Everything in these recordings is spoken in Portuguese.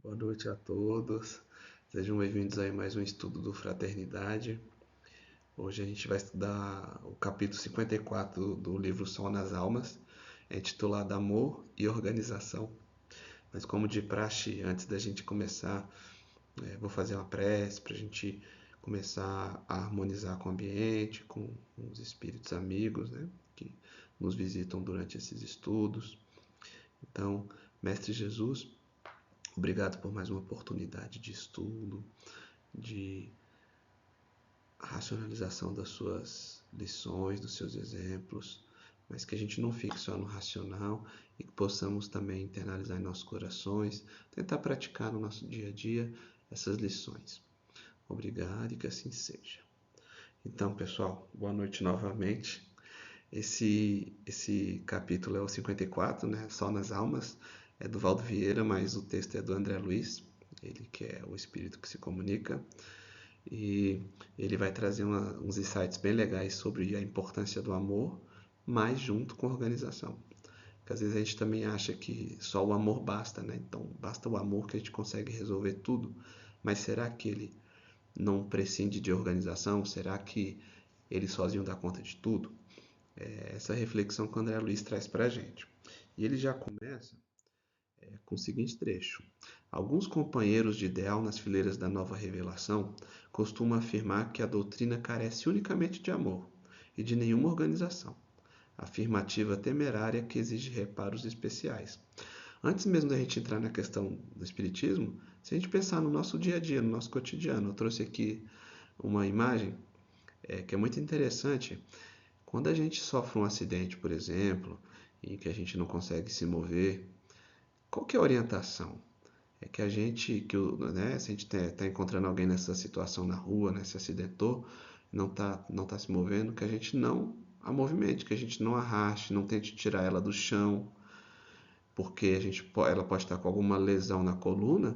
Boa noite a todos. Sejam bem-vindos a mais um estudo do Fraternidade. Hoje a gente vai estudar o capítulo 54 do livro Sol nas Almas, intitulado Amor e Organização. Mas como de praxe, antes da gente começar, vou fazer uma prece para a gente começar a harmonizar com o ambiente, com os espíritos amigos, né, que nos visitam durante esses estudos. Então, Mestre Jesus, obrigado por mais uma oportunidade de estudo, de racionalização das suas lições, dos seus exemplos, mas que a gente não fique só no racional e que possamos também internalizar em nossos corações, tentar praticar no nosso dia a dia essas lições. Obrigado e que assim seja. Então, pessoal, boa noite novamente. Esse capítulo é o 54, né? Sol nas Almas, é do Valdo Vieira, mas o texto é do André Luiz, ele que é o espírito que se comunica. E ele vai trazer uns insights bem legais sobre a importância do amor, mas junto com a organização. Porque às vezes a gente também acha que só o amor basta, né? Então basta o amor que a gente consegue resolver tudo. Mas será que ele não prescinde de organização? Será que ele sozinho dá conta de tudo? É essa reflexão que o André Luiz traz para a gente. E ele já começa com o seguinte trecho: alguns companheiros de ideal nas fileiras da Nova Revelação costumam afirmar que a doutrina carece unicamente de amor e de nenhuma organização. Afirmativa temerária que exige reparos especiais. Antes mesmo da gente entrar na questão do espiritismo, se a gente pensar no nosso dia a dia, no nosso cotidiano, eu trouxe aqui uma imagem que é muito interessante. Quando a gente sofre um acidente, por exemplo, em que a gente não consegue se mover, qual que é a orientação? É que a gente, né, se a gente está encontrando alguém nessa situação na rua, né, se acidentou, não tá se movendo, que a gente não a movimente, que a gente não arraste, não tente tirar ela do chão, porque ela pode estar com alguma lesão na coluna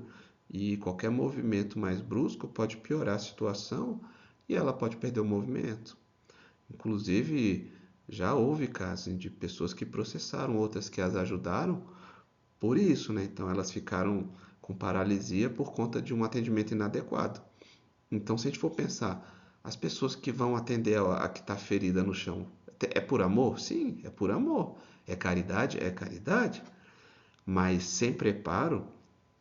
e qualquer movimento mais brusco pode piorar a situação e ela pode perder o movimento. Inclusive, já houve casos de pessoas que processaram outras que as ajudaram por isso, né? Então elas ficaram com paralisia por conta de um atendimento inadequado. Então, se a gente for pensar, as pessoas que vão atender a que está ferida no chão, é por amor? Sim, é por amor. É caridade? É caridade. Mas sem preparo,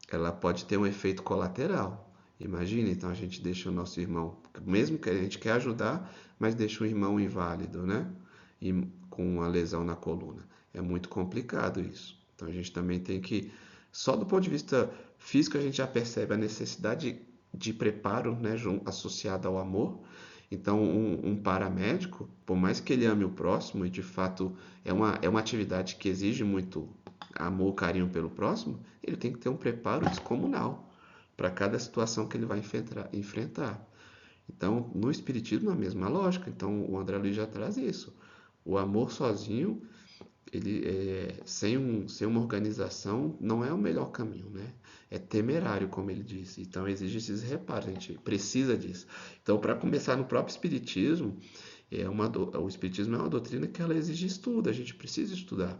ela pode ter um efeito colateral. Imagina, então a gente deixa o nosso irmão, mesmo que a gente quer ajudar, mas deixa o irmão inválido, né? E com uma lesão na coluna. É muito complicado isso. Então a gente também tem que, só do ponto de vista físico, a gente já percebe a necessidade de preparo, né, associado ao amor. Então, um paramédico, por mais que ele ame o próximo, e de fato é uma atividade que exige muito amor, carinho pelo próximo, ele tem que ter um preparo descomunal para cada situação que ele vai enfrentar. Então, no Espiritismo, a mesma lógica. Então, o André Luiz já traz isso. O amor sozinho, sem uma organização, não é o melhor caminho, né? É temerário, como ele disse. Então, exige esses reparos, a gente precisa disso. Então, para começar no próprio Espiritismo, o Espiritismo é uma doutrina que ela exige estudo, a gente precisa estudar.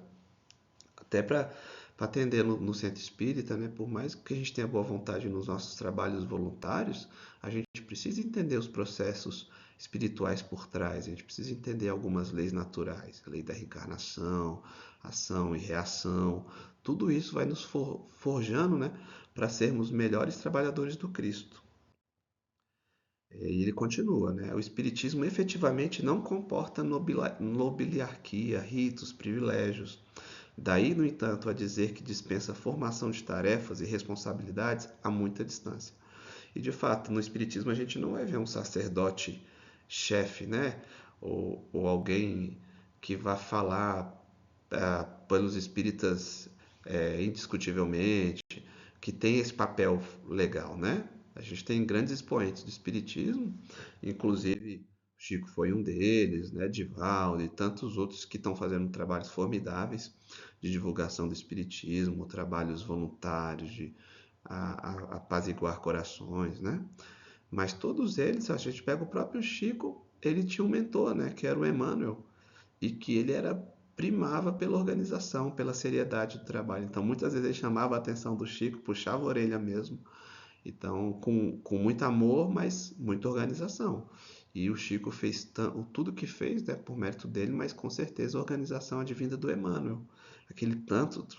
Até para atender no centro espírita, né? Por mais que a gente tenha boa vontade nos nossos trabalhos voluntários, a gente precisa entender os processos espirituais por trás, a gente precisa entender algumas leis naturais, a lei da reencarnação, ação e reação, tudo isso vai nos forjando, né, para sermos melhores trabalhadores do Cristo. E ele continua, né? O Espiritismo efetivamente não comporta nobiliarquia, ritos, privilégios. Daí, no entanto, a dizer que dispensa formação de tarefas e responsabilidades há muita distância. E de fato, no Espiritismo a gente não vai ver um sacerdote chefe, né? Ou alguém que vá falar pelos espíritas indiscutivelmente, que tem esse papel legal, né? A gente tem grandes expoentes do espiritismo, inclusive Chico foi um deles, né? Divaldo e tantos outros que estão fazendo trabalhos formidáveis de divulgação do espiritismo, trabalhos voluntários de apaziguar corações, né? Mas todos eles, a gente pega o próprio Chico, ele tinha um mentor, né? Que era o Emmanuel, e que ele era primava pela organização, pela seriedade do trabalho. Então, muitas vezes ele chamava a atenção do Chico, puxava a orelha mesmo. Então, com muito amor, mas muita organização. E o Chico fez tudo que fez, né, por mérito dele, mas com certeza a organização advinda do Emmanuel.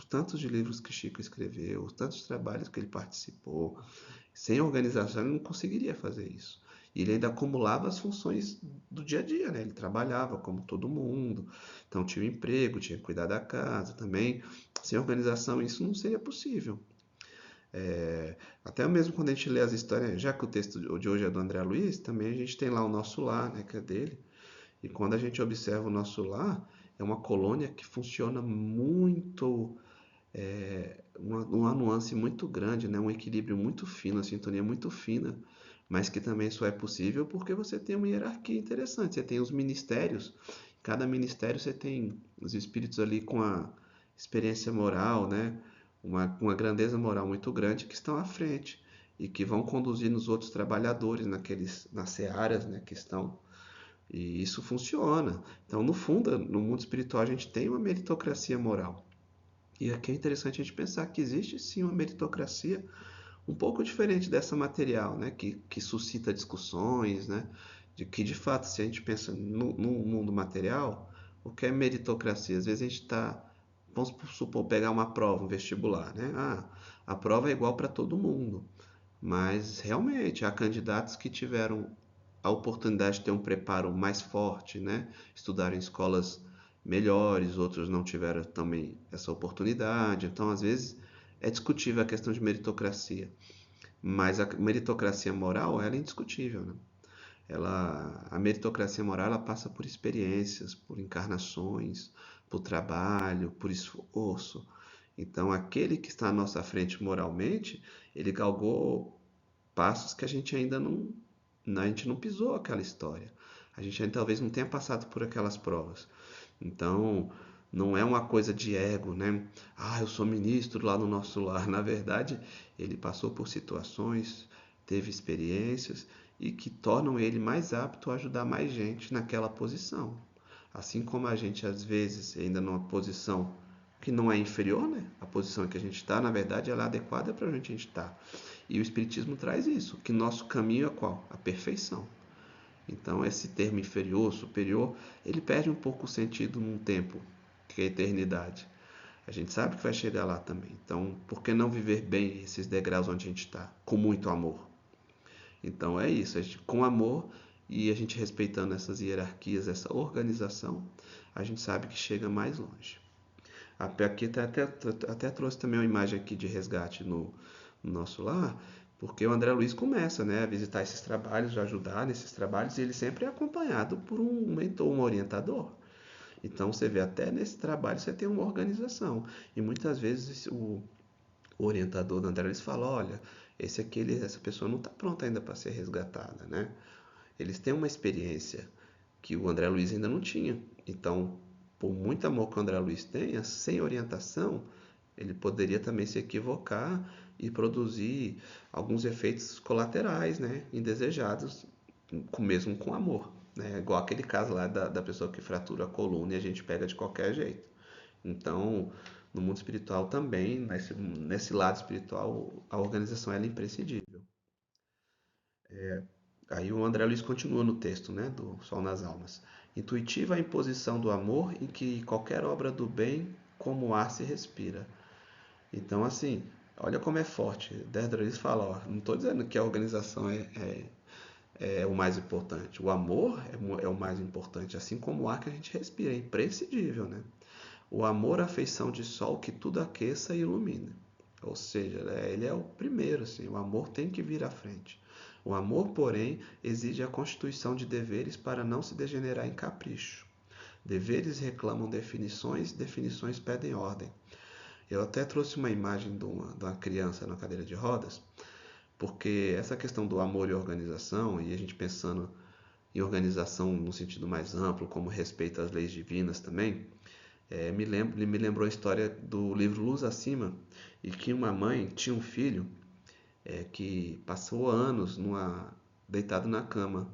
Tantos de livros que Chico escreveu, tantos trabalhos que ele participou. Sem organização ele não conseguiria fazer isso. E ele ainda acumulava as funções do dia a dia, né? Ele trabalhava como todo mundo, então tinha um emprego, tinha que cuidar da casa também. Sem organização isso não seria possível. Até mesmo quando a gente lê as histórias, já que o texto de hoje é do André Luiz, também a gente tem lá o Nosso Lar, né, que é dele. E quando a gente observa o Nosso Lar, é uma colônia que funciona muito, uma nuance muito grande, né, um equilíbrio muito fino, uma sintonia muito fina, mas que também só é possível porque você tem uma hierarquia interessante. Você tem os ministérios, cada ministério você tem os espíritos ali com a experiência moral, né? Uma grandeza moral muito grande que estão à frente e que vão conduzir os outros trabalhadores nas searas, né, que estão. E isso funciona. Então, no fundo, no mundo espiritual, a gente tem uma meritocracia moral. E aqui é interessante a gente pensar que existe sim uma meritocracia um pouco diferente dessa material, né, que suscita discussões, né, de que de fato, se a gente pensa no mundo material, o que é meritocracia? Às vezes a gente está, vamos supor, pegar uma prova, um vestibular, né? A prova é igual para todo mundo, mas realmente há candidatos que tiveram a oportunidade de ter um preparo mais forte, né? Estudaram em escolas melhores, outros não tiveram também essa oportunidade. Então, às vezes, é discutível a questão de meritocracia, mas a meritocracia moral ela é indiscutível, né? A meritocracia moral ela passa por experiências, por encarnações, por trabalho, por esforço. Então, aquele que está à nossa frente moralmente, ele galgou passos que a gente não pisou aquela história. A gente ainda talvez não tenha passado por aquelas provas. Então, não é uma coisa de ego, né? Ah, eu sou ministro lá no Nosso Lar. Na verdade, ele passou por situações, teve experiências e que tornam ele mais apto a ajudar mais gente naquela posição. Assim como a gente, às vezes, ainda numa posição que não é inferior, né? A posição em que a gente está, na verdade, ela é adequada para onde a gente está. E o Espiritismo traz isso, que nosso caminho é qual? A perfeição. Então, esse termo inferior, superior, ele perde um pouco o sentido num tempo, que é a eternidade. A gente sabe que vai chegar lá também. Então, por que não viver bem esses degraus onde a gente está? Com muito amor. Então, é isso. Com amor e a gente respeitando essas hierarquias, essa organização, a gente sabe que chega mais longe. Aqui até trouxe também uma imagem aqui de resgate no Nosso Lar, porque o André Luiz começa, né, a visitar esses trabalhos, a ajudar nesses trabalhos, e ele sempre é acompanhado por um mentor, um orientador. Então você vê, até nesse trabalho você tem uma organização. E muitas vezes o orientador do André Luiz fala, olha, essa pessoa não está pronta ainda para ser resgatada, né? Eles têm uma experiência que o André Luiz ainda não tinha. Então, por muito amor que o André Luiz tenha, sem orientação, ele poderia também se equivocar e produzir alguns efeitos colaterais, né, indesejados, mesmo com amor. Né? Igual aquele caso lá da pessoa que fratura a coluna e a gente pega de qualquer jeito. Então, no mundo espiritual também, nesse lado espiritual, a organização é imprescindível. Aí o André Luiz continua no texto, né, do Sol nas Almas. Intuitiva a imposição do amor em que qualquer obra do bem, como o ar se respira. Então, assim, olha como é forte. André Luiz fala, ó, não estou dizendo que a organização é o mais importante. O amor é o mais importante, assim como o ar que a gente respira, é imprescindível, né? O amor, a afeição de sol que tudo aqueça e ilumina. Ou seja, ele é o primeiro, assim, o amor tem que vir à frente. O amor, porém, exige a constituição de deveres para não se degenerar em capricho. Deveres reclamam definições, definições pedem ordem. Eu até trouxe uma imagem de uma criança na cadeira de rodas, porque essa questão do amor e organização, e a gente pensando em organização no sentido mais amplo, como respeito às leis divinas também, me lembrou a história do livro Luz Acima, e que uma mãe tinha um filho que passou anos deitado na cama,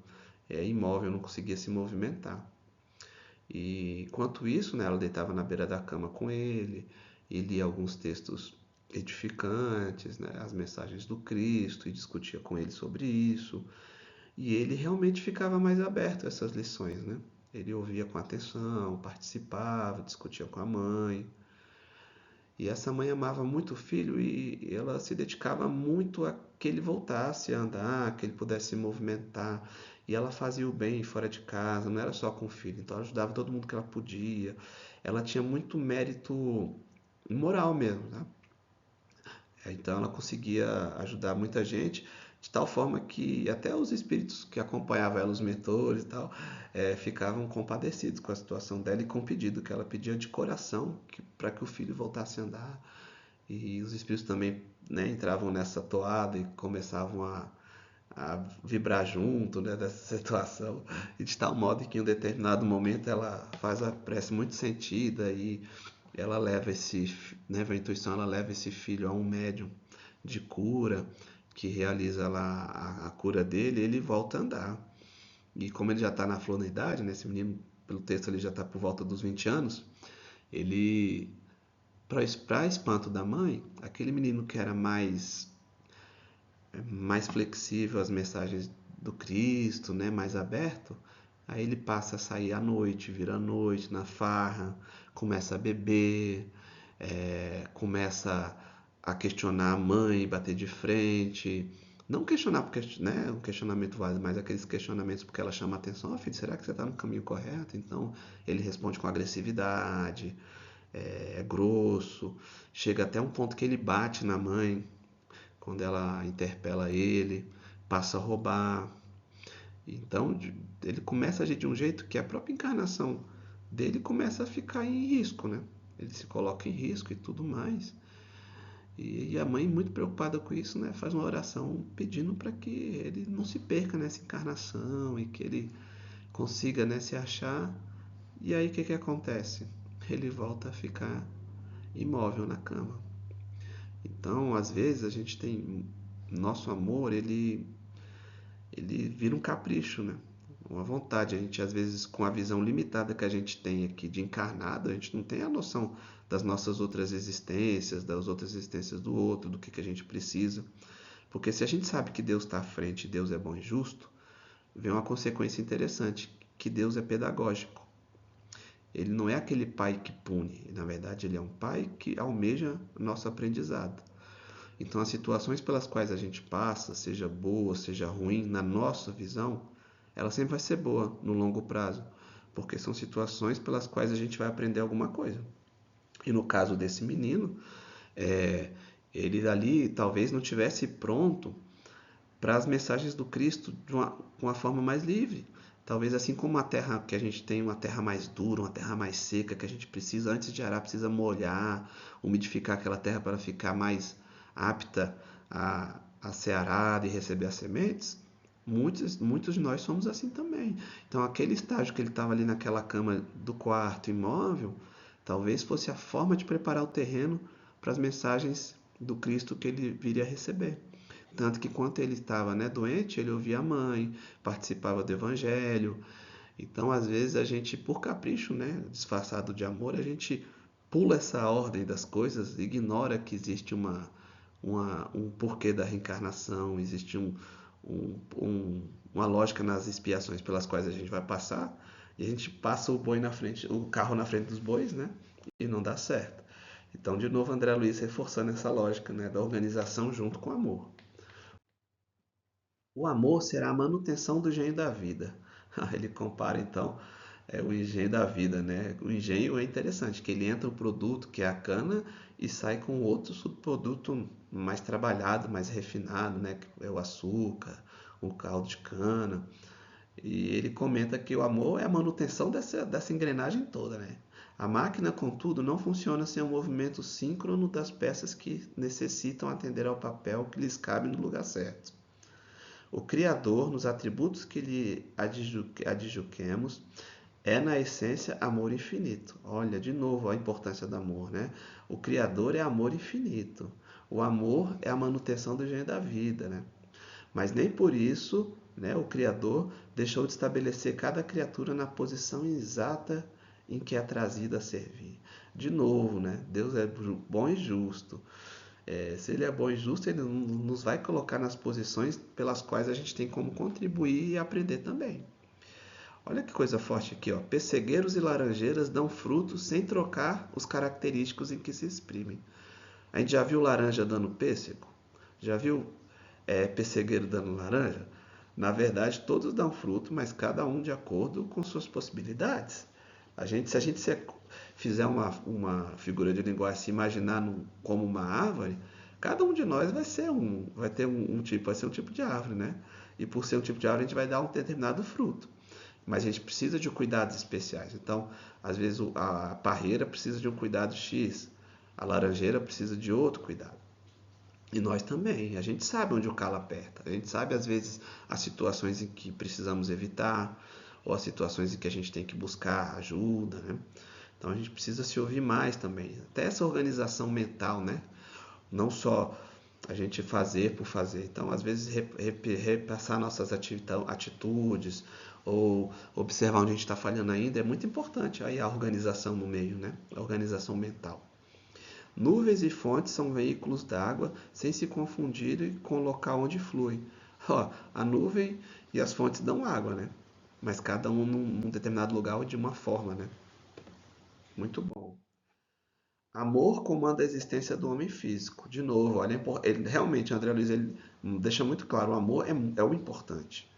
imóvel, não conseguia se movimentar. E enquanto isso, né, ela deitava na beira da cama com ele e lia alguns textos edificantes, né, as mensagens do Cristo, e discutia com ele sobre isso. E ele realmente ficava mais aberto a essas lições, né? Ele ouvia com atenção, participava, discutia com a mãe. E essa mãe amava muito o filho e ela se dedicava muito a que ele voltasse a andar, que ele pudesse se movimentar. E ela fazia o bem fora de casa, não era só com o filho. Então ela ajudava todo mundo que ela podia. Ela tinha muito mérito moral mesmo, né? Então ela conseguia ajudar muita gente, de tal forma que até os espíritos que acompanhavam ela, os mentores e tal, ficavam compadecidos com a situação dela e com o pedido que ela pedia de coração para que o filho voltasse a andar. E os espíritos também, né, entravam nessa toada e começavam a vibrar junto, né, dessa situação, e de tal modo que em um determinado momento ela faz a prece muito sentida e ela leva esse, né, a intuição, ela leva esse filho a um médium de cura que realiza lá a cura dele, e ele volta a andar. E como ele já está na flor da idade, né, esse menino, pelo texto, ele já está por volta dos 20 anos, ele, para espanto da mãe, aquele menino que era mais flexível às mensagens do Cristo, né, mais aberto, aí ele passa a sair à noite, vira à noite, na farra, começa a beber, começa a questionar a mãe, bater de frente. Não questionar porque, né, um questionamento válido, mas aqueles questionamentos porque ela chama a atenção. Oh, filho, será que você está no caminho correto? Então ele responde com agressividade, é grosso, chega até um ponto que ele bate na mãe quando ela interpela ele, passa a roubar. Então ele começa a agir de um jeito que a própria encarnação dele começa a ficar em risco, né? Ele se coloca em risco e tudo mais. E a mãe, muito preocupada com isso, né, faz uma oração pedindo para que ele não se perca nessa encarnação e que ele consiga, né, se achar. E aí o que acontece? Ele volta a ficar imóvel na cama. Então, às vezes a gente tem nosso amor, ele vira um capricho, né? Uma vontade. A gente, às vezes, com a visão limitada que a gente tem aqui de encarnado, a gente não tem a noção das nossas outras existências, das outras existências do outro, do que a gente precisa. Porque se a gente sabe que Deus está à frente, Deus é bom e justo, vem uma consequência interessante, que Deus é pedagógico. Ele não é aquele pai que pune, na verdade ele é um pai que almeja nosso aprendizado. Então as situações pelas quais a gente passa, seja boa, seja ruim, na nossa visão, ela sempre vai ser boa no longo prazo, porque são situações pelas quais a gente vai aprender alguma coisa. E no caso desse menino, é, ele ali talvez não tivesse pronto para as mensagens do Cristo de uma forma mais livre. Talvez assim como a terra que a gente tem, uma terra mais dura, uma terra mais seca, que a gente precisa, antes de arar, precisa molhar, umidificar aquela terra para ficar mais apta a ser arada e receber as sementes. Muitos de nós somos assim também. Então, aquele estágio que ele estava ali naquela cama do quarto imóvel, talvez fosse a forma de preparar o terreno para as mensagens do Cristo que ele viria a receber. Tanto que quando ele estava, né, doente, ele ouvia a mãe, participava do evangelho. Então, às vezes, a gente, por capricho, né, disfarçado de amor, a gente pula essa ordem das coisas, ignora que existe um porquê da reencarnação, existe uma lógica nas expiações pelas quais a gente vai passar, e a gente passa o carro na frente dos bois, né, e não dá certo. Então, de novo, André Luiz reforçando essa lógica, né, da organização junto com o amor. O amor será a manutenção do engenho da vida. Ele compara então o engenho da vida, né? O engenho é interessante, que ele entra o produto que é a cana e sai com outro subproduto mais trabalhado, mais refinado, né? Que é o açúcar, o caldo de cana. E ele comenta que o amor é a manutenção dessa engrenagem toda, né? A máquina, contudo, não funciona sem o movimento síncrono das peças que necessitam atender ao papel que lhes cabe no lugar certo. O Criador, nos atributos que lhe adjuguemos, é na essência amor infinito. Olha, de novo a importância do amor, né? O Criador é amor infinito. O amor é a manutenção do gênero da vida, né? Mas nem por isso, né, o Criador deixou de estabelecer cada criatura na posição exata em que é trazido a servir. De novo, né? Deus é bom e justo. Se ele é bom e justo, ele nos vai colocar nas posições pelas quais a gente tem como contribuir e aprender também. Olha que coisa forte aqui, ó. Pessegueiros e laranjeiras dão frutos sem trocar os característicos em que se exprimem. A gente já viu laranja dando pêssego? Já viu pessegueiro dando laranja? Na verdade, todos dão fruto, mas cada um de acordo com suas possibilidades. Se a gente fizer uma figura de linguagem, se imaginar como uma árvore, cada um de nós vai ter um tipo, vai ser um tipo de árvore, né? E por ser um tipo de árvore, a gente vai dar um determinado fruto. Mas a gente precisa de cuidados especiais. Então, às vezes a parreira precisa de um cuidado X, a laranjeira precisa de outro cuidado. E nós também. A gente sabe onde o calo aperta. A gente sabe, às vezes, as situações em que precisamos evitar, ou as situações em que a gente tem que buscar ajuda, né? Então, a gente precisa se ouvir mais também. Até essa organização mental, né? Não só a gente fazer por fazer. Então, às vezes, repassar nossas atitudes, ou observar onde a gente está falhando ainda, é muito importante. Aí a organização no meio, né? A organização mental. Nuvens e fontes são veículos d'água sem se confundirem com o local onde flui. Ó, a nuvem e as fontes dão água, né? Mas cada um num determinado lugar ou de uma forma, né? Muito bom. Amor comanda a existência do homem físico. De novo, olha, realmente, André Luiz, ele deixa muito claro, o amor é o importante.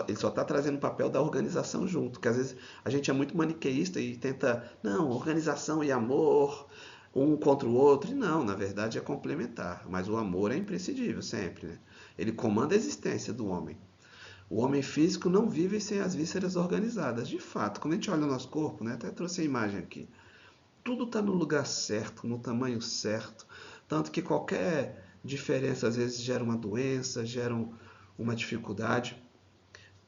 Ele só está trazendo o papel da organização junto, que às vezes a gente é muito maniqueísta e tenta, não, organização e amor, um contra o outro. E não, na verdade é complementar, mas o amor é imprescindível sempre, né? Ele comanda a existência do homem. O homem físico não vive sem as vísceras organizadas. De fato, quando a gente olha o nosso corpo, né, até trouxe a imagem aqui, tudo está no lugar certo, no tamanho certo, tanto que qualquer diferença às vezes gera uma doença, gera uma dificuldade.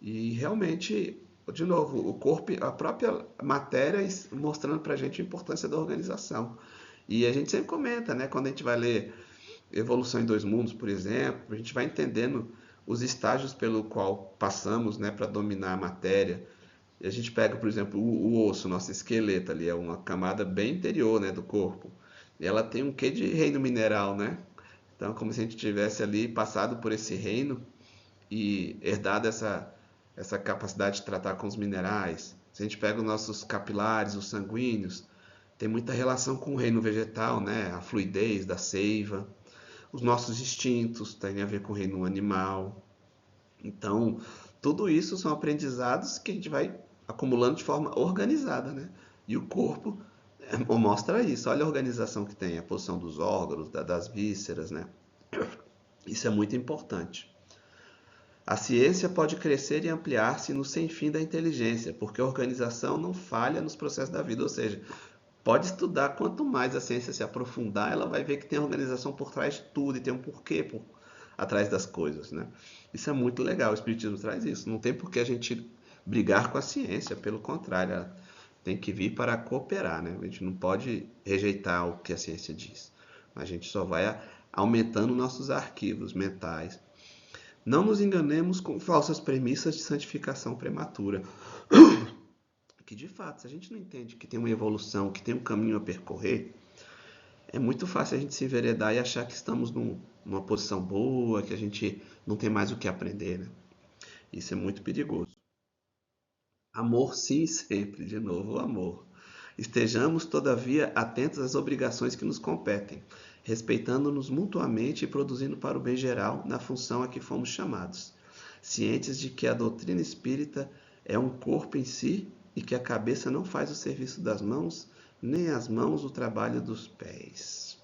E realmente, de novo, o corpo, a própria matéria mostrando para a gente a importância da organização. E a gente sempre comenta, né? Quando a gente vai ler Evolução em Dois Mundos, por exemplo, a gente vai entendendo os estágios pelo qual passamos, né, para dominar a matéria. E a gente pega, por exemplo, o osso, nosso esqueleto ali, é uma camada bem interior, né, do corpo. E ela tem um quê de reino mineral, né? Então, como se a gente tivesse ali passado por esse reino e herdado essa capacidade de tratar com os minerais. Se a gente pega os nossos capilares, os sanguíneos, tem muita relação com o reino vegetal, né? A fluidez da seiva. Os nossos instintos têm a ver com o reino animal. Então, tudo isso são aprendizados que a gente vai acumulando de forma organizada, né? E o corpo mostra isso. Olha a organização que tem, a posição dos órgãos, das vísceras, né? Isso é muito importante. A ciência pode crescer e ampliar-se no sem fim da inteligência, porque a organização não falha nos processos da vida. Ou seja, pode estudar, quanto mais a ciência se aprofundar, ela vai ver que tem organização por trás de tudo e tem um porquê atrás das coisas, né? Isso é muito legal, o Espiritismo traz isso. Não tem por que a gente brigar com a ciência, pelo contrário, ela tem que vir para cooperar, né? A gente não pode rejeitar o que a ciência diz. A gente só vai aumentando nossos arquivos mentais. Não nos enganemos com falsas premissas de santificação prematura. Que de fato, se a gente não entende que tem uma evolução, que tem um caminho a percorrer, é muito fácil a gente se enveredar e achar que estamos numa posição boa, que a gente não tem mais o que aprender, né? Isso é muito perigoso. Amor sim, sempre, de novo, o amor. Estejamos, todavia, atentos às obrigações que nos competem, respeitando-nos mutuamente e produzindo para o bem geral na função a que fomos chamados, cientes de que a doutrina espírita é um corpo em si e que a cabeça não faz o serviço das mãos, nem as mãos o trabalho dos pés.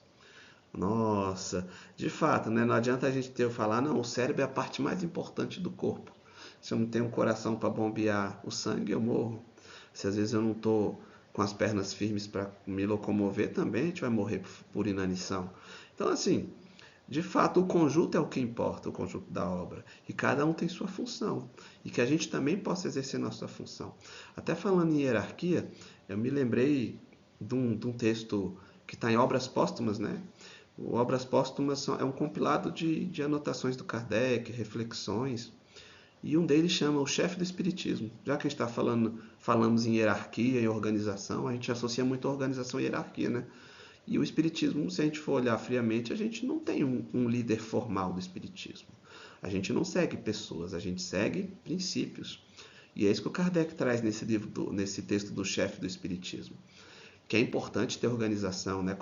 Nossa, de fato, né? Não adianta a gente falar, não, o cérebro é a parte mais importante do corpo. Se eu não tenho um coração para bombear o sangue, eu morro. Se às vezes eu não estou com as pernas firmes para me locomover, também a gente vai morrer por inanição. Então, assim, de fato, o conjunto é o que importa, o conjunto da obra. E cada um tem sua função. E que a gente também possa exercer nossa função. Até falando em hierarquia, eu me lembrei de um texto que está em Obras Póstumas, né? O Obras Póstumas é um compilado de anotações do Kardec, reflexões. E um deles chama o chefe do espiritismo. Já que a gente está falamos em hierarquia e organização, a gente associa muito a organização e hierarquia, né? E o espiritismo, se a gente for olhar friamente, a gente não tem um líder formal do espiritismo. A gente não segue pessoas, a gente segue princípios. E é isso que o Kardec traz nesse livro, nesse texto do chefe do espiritismo. Que é importante ter organização, né?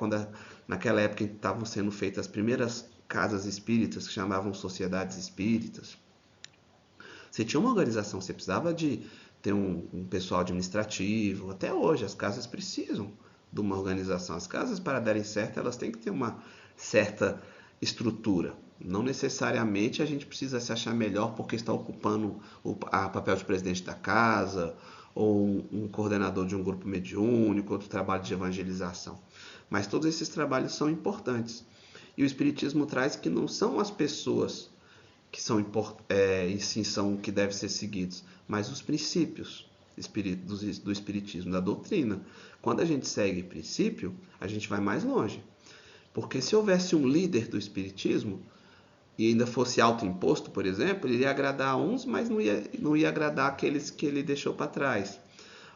Naquela época estavam sendo feitas as primeiras casas espíritas, que chamavam sociedades espíritas. Você tinha uma organização, você precisava de ter um pessoal administrativo. Até hoje, as casas precisam de uma organização. As casas, para darem certo, elas têm que ter uma certa estrutura. Não necessariamente a gente precisa se achar melhor porque está ocupando o papel de presidente da casa, ou um coordenador de um grupo mediúnico, outro trabalho de evangelização. Mas todos esses trabalhos são importantes. E o Espiritismo traz que não são as pessoas que são em si são que devem ser seguidos, mas os princípios do Espiritismo, da doutrina. Quando a gente segue princípio, a gente vai mais longe. Porque se houvesse um líder do Espiritismo, e ainda fosse autoimposto, por exemplo, ele ia agradar a uns, mas não ia agradar aqueles que ele deixou para trás.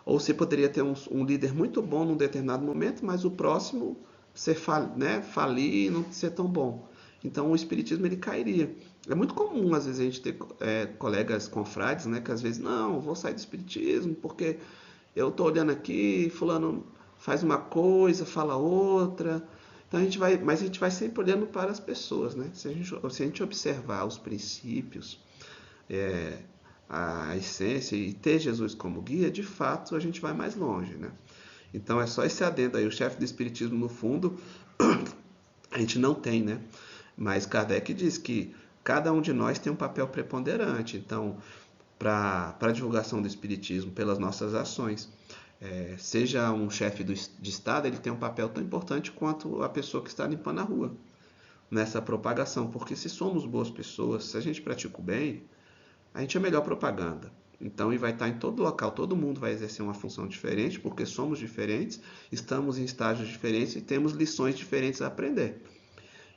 Ou você poderia ter um líder muito bom num determinado momento, mas o próximo ser falir e não ser tão bom. Então o espiritismo ele cairia. É muito comum às vezes a gente ter colegas confrades, né, que às vezes não, vou sair do espiritismo porque eu estou olhando aqui, fulano faz uma coisa, fala outra. Então mas a gente vai sempre olhando para as pessoas, né? Se a gente observar os princípios, é, a essência e ter Jesus como guia, de fato a gente vai mais longe, né? Então é só esse adendo aí, o chefe do espiritismo no fundo a gente não tem, né? Mas Kardec diz que cada um de nós tem um papel preponderante, então para a divulgação do espiritismo pelas nossas ações. Seja um chefe de Estado, ele tem um papel tão importante quanto a pessoa que está limpando a rua nessa propagação, porque se somos boas pessoas, se a gente pratica o bem, a gente é a melhor propaganda. Então, e vai estar em todo local, todo mundo vai exercer uma função diferente, porque somos diferentes, estamos em estágios diferentes e temos lições diferentes a aprender.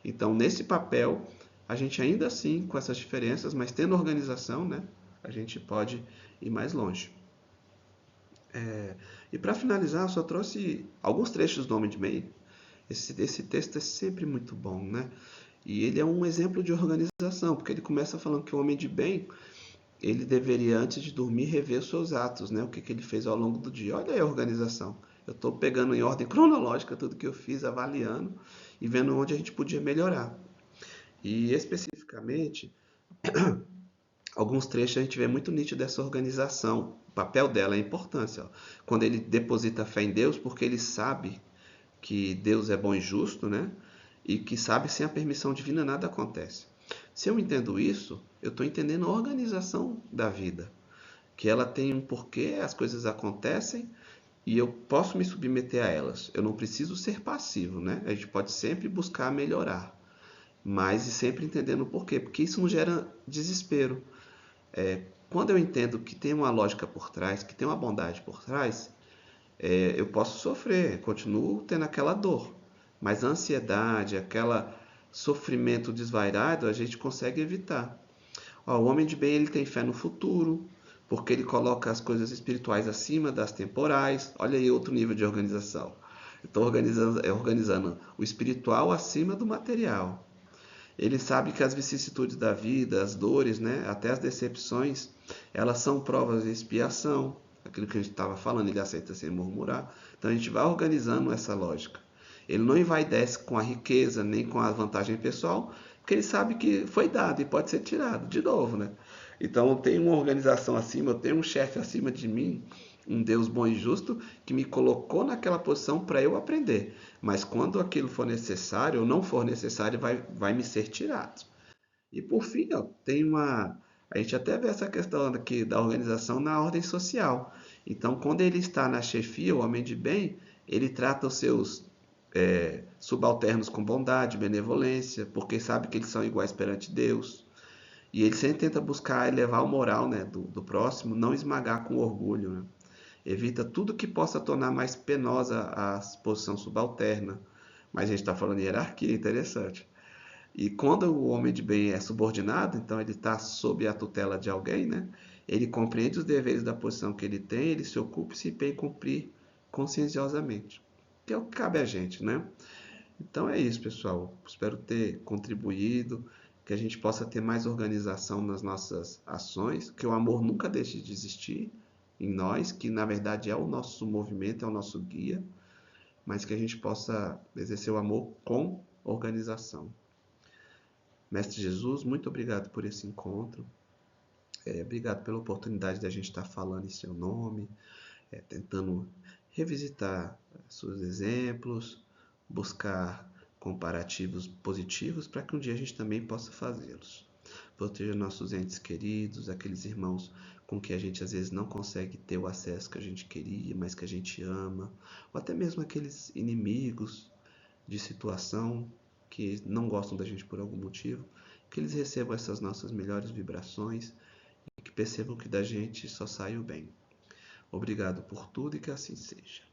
Então, nesse papel, a gente ainda assim, com essas diferenças, mas tendo organização, né, a gente pode ir mais longe. E para finalizar, eu só trouxe alguns trechos do Homem de Bem. Esse texto é sempre muito bom, né? E ele é um exemplo de organização, porque ele começa falando que o homem de bem, ele deveria, antes de dormir, rever os seus atos, né? O que ele fez ao longo do dia. Olha aí a organização. Eu estou pegando em ordem cronológica tudo que eu fiz, avaliando e vendo onde a gente podia melhorar. E especificamente, alguns trechos a gente vê muito nítido dessa organização. O papel dela, a importância. Ó. Quando ele deposita fé em Deus, porque ele sabe que Deus é bom e justo, né? E que sabe que sem a permissão divina nada acontece. Se eu entendo isso, eu estou entendendo a organização da vida. Que ela tem um porquê, as coisas acontecem e eu posso me submeter a elas. Eu não preciso ser passivo, né? A gente pode sempre buscar melhorar, mas e sempre entendendo o porquê, porque isso não gera desespero. Quando eu entendo que tem uma lógica por trás, que tem uma bondade por trás, eu posso sofrer, continuo tendo aquela dor, mas a ansiedade, aquele sofrimento desvairado, a gente consegue evitar. Ó, o homem de bem ele tem fé no futuro, porque ele coloca as coisas espirituais acima das temporais. Olha aí outro nível de organização. Estou organizando o espiritual acima do material. Ele sabe que as vicissitudes da vida, as dores, né, até as decepções, elas são provas de expiação. Aquilo que a gente estava falando, ele aceita sem murmurar. Então a gente vai organizando essa lógica. Ele não envaidece com a riqueza, nem com a vantagem pessoal, porque ele sabe que foi dado e pode ser tirado de novo, né? Então eu tenho uma organização acima, eu tenho um chefe acima de mim, um Deus bom e justo, que me colocou naquela posição para eu aprender. Mas quando aquilo for necessário ou não for necessário, vai me ser tirado. E por fim, ó, a gente até vê essa questão aqui da organização na ordem social. Então, quando ele está na chefia, o homem de bem, ele trata os seus subalternos com bondade, benevolência, porque sabe que eles são iguais perante Deus. E ele sempre tenta buscar elevar o moral, né, do próximo, não esmagar com orgulho. Né? Evita tudo que possa tornar mais penosa a posição subalterna. Mas a gente está falando de hierarquia, interessante. E quando o homem de bem é subordinado, então ele está sob a tutela de alguém, né? Ele compreende os deveres da posição que ele tem, ele se ocupa e se empenha em cumprir conscienciosamente. Que é o que cabe a gente, né? Então é isso, pessoal. Espero ter contribuído, que a gente possa ter mais organização nas nossas ações, que o amor nunca deixe de existir em nós, que na verdade é o nosso movimento, é o nosso guia, mas que a gente possa exercer o amor com organização. Mestre Jesus, muito obrigado por esse encontro. Obrigado pela oportunidade de a gente estar falando em seu nome, tentando revisitar seus exemplos, buscar comparativos positivos para que um dia a gente também possa fazê-los. Proteja nossos entes queridos, aqueles irmãos com que a gente às vezes não consegue ter o acesso que a gente queria, mas que a gente ama, ou até mesmo aqueles inimigos de situação que não gostam da gente por algum motivo, que eles recebam essas nossas melhores vibrações e que percebam que da gente só sai o bem. Obrigado por tudo e que assim seja.